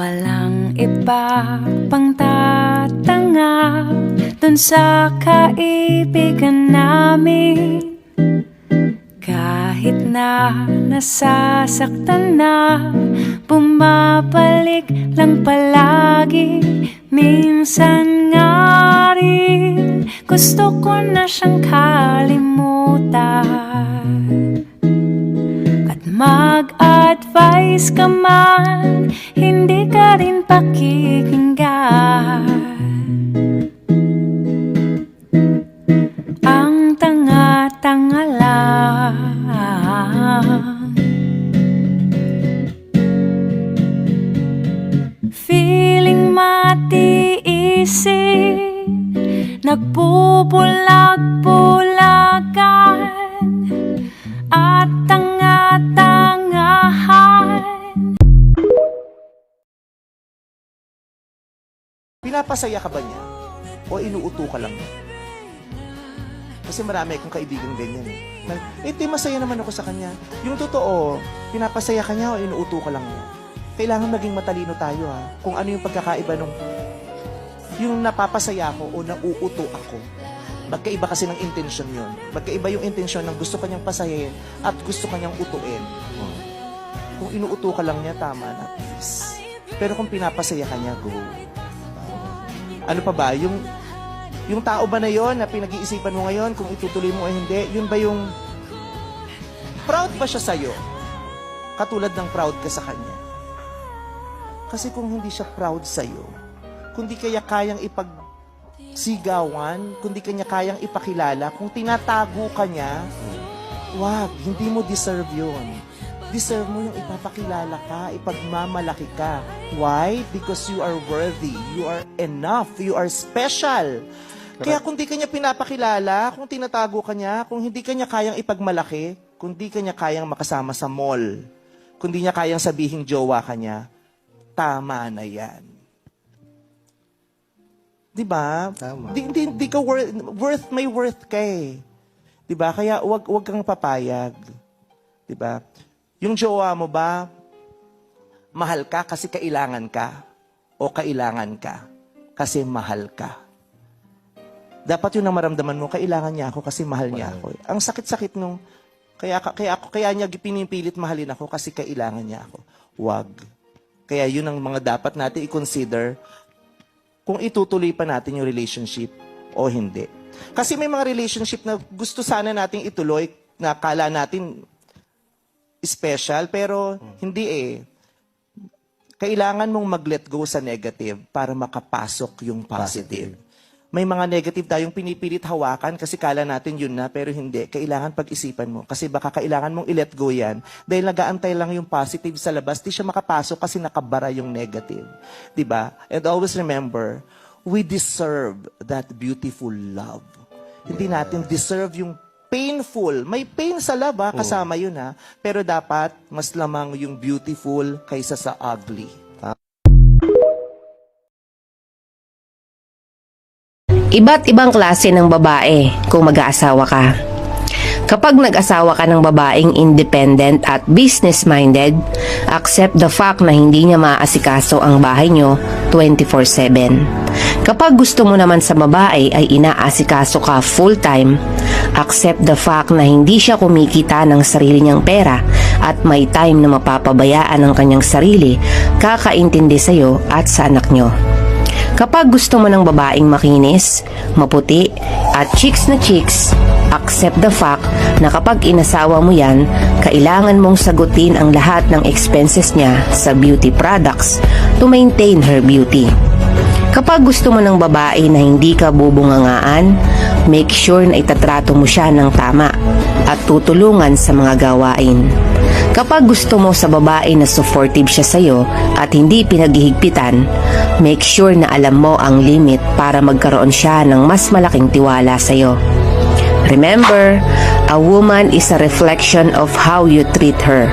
Walang iba pang tatangak dun sa kaibigan namin. Kahit na nasasaktan na, bumabalik lang palagi. Minsan nga rin gusto ko na siyang kalimutan. At mag-advise ka man, hindi ka rin pakikinggan. Ang tanga-tanga lang. Feeling matiisin, nagbubulag-bulagan at tanga-tangahan. Pinapasaya ka ba niya? O inuuto ka lang niya? Kasi marami akong kaibigan ganyan eh. Masaya naman ako sa kanya. Yung totoo, pinapasaya ka niya o inuuto ka lang niya? Kailangan maging matalino tayo ha. Kung ano yung pagkakaiba nung yung napapasaya ako o nauuto ako. Magkaiba kasi ng intensyon yun. Magkaiba yung intensyon ng gusto kanyang pasayahin at gusto kanyang utuin. Kung inuuto ka lang niya, tama na, please. Pero kung pinapasaya ka niya, go. Ano pa ba? Yung tao ba na yon na pinag-iisipan mo ngayon, kung itutuloy mo o hindi, yun ba yung proud ba siya sa'yo? Katulad ng proud ka sa kanya. Kasi kung hindi siya proud sa'yo, kung di kaya kayang ipagsigawan, kung di kanya kayang ipakilala, kung tinatago ka niya, wag, hindi mo deserve yun. Deserve mo yung ipapakilala ka, ipagmamalaki ka. Why? Because you are worthy, you are enough, you are special. Kaya kung di kanya pinapakilala, kung tinatago ka niya, kung hindi kanya kayang ipagmalaki, kung di kanya kayang makasama sa mall, kung di niya kayang sabihing jowa ka niya, tama na yan. Diba? Tama. Di ka worth, may worth ka eh. Diba? Kaya wag kang papayag. Diba? Yung jowa mo ba, mahal ka kasi kailangan ka? O kailangan ka kasi mahal ka? Dapat yun ang maramdaman mo, kailangan niya ako kasi mahal niya ako. Ang sakit-sakit nung, kaya niya pinipilit mahalin ako kasi kailangan niya ako. Wag. Kaya yun ang mga dapat natin i-consider kung itutuloy pa natin yung relationship o hindi. Kasi may mga relationship na gusto sana nating ituloy na kala natin special, pero hindi eh. Kailangan mong mag-let go sa negative para makapasok yung positive. May mga negative tayong pinipilit hawakan kasi kala natin yun na, pero hindi. Kailangan pag-isipan mo. Kasi baka kailangan mong i-let go yan dahil nag-aantay lang yung positive sa labas. Di siya makapasok kasi nakabara yung negative. Diba? And always remember, we deserve that beautiful love. Hindi natin deserve yung painful. May pain sa love ha, kasama yun ha. Pero dapat mas lamang yung beautiful kaysa sa ugly. Iba't ibang klase ng babae kung mag-aasawa ka. Kapag nag-asawa ka ng babaeng independent at business-minded, accept the fact na hindi niya maaasikaso ang bahay nyo 24/7. Kapag gusto mo naman sa babae ay inaasikaso ka full-time, accept the fact na hindi siya kumikita ng sarili niyang pera at may time na mapapabayaan ang kanyang sarili, kakaintindi sa'yo at sa anak nyo. Kapag gusto mo ng babaeng makinis, maputi, at chicks na chicks, accept the fact na kapag inasawa mo yan, kailangan mong sagutin ang lahat ng expenses niya sa beauty products to maintain her beauty. Kapag gusto mo ng babae na hindi ka bubungangaan, make sure na itatrato mo siya ng tama at tutulungan sa mga gawain. Kapag gusto mo sa babae na supportive siya sa'yo at hindi pinaghihigpitan, make sure na alam mo ang limit para magkaroon siya ng mas malaking tiwala sa'yo. Remember, a woman is a reflection of how you treat her.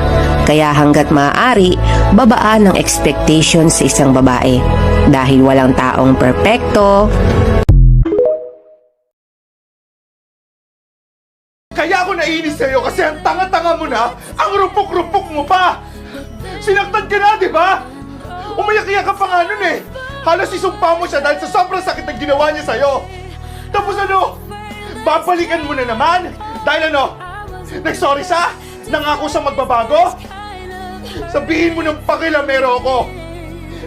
Kaya hanggat maaari, babaan ang expectation sa isang babae. Dahil walang taong perpekto. Kaya ako nainis sa'yo kasi ang tanga-tanga mo na, ang rupok-rupok mo pa! Sinaktan ka na, di ba? Umayak-iyak ka pa nga nun eh. Halos isumpa mo siya dahil sa sobrang sakit na ginawa niya sa'yo. Tapos ano? Babalikan mo na naman? Dahil ano? Nag-sorry siya? Nangako siya magbabago? Sabihin mo ng pakilamero ako.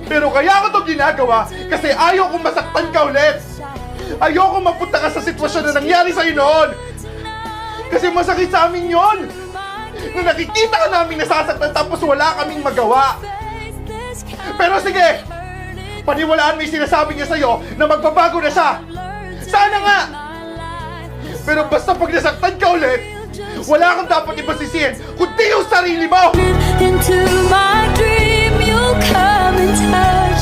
Pero kaya ko to ginagawa kasi ayaw kong masaktan ka ulit. Ayaw kong mapunta ka sa sitwasyon na nangyari sa'yo noon. Kasi masakit sa amin yon. Na nakikita ka namin nasasaktan tapos wala kaming magawa. Pero sige, paniwalaan mo yung sinasabi niya sa'yo na magbabago na siya. Sana nga! Pero basta pag nasaktan ka ulit, wala kang dapat ibasisihin kundi yung sarili mo! Into my dream, you'll come and touch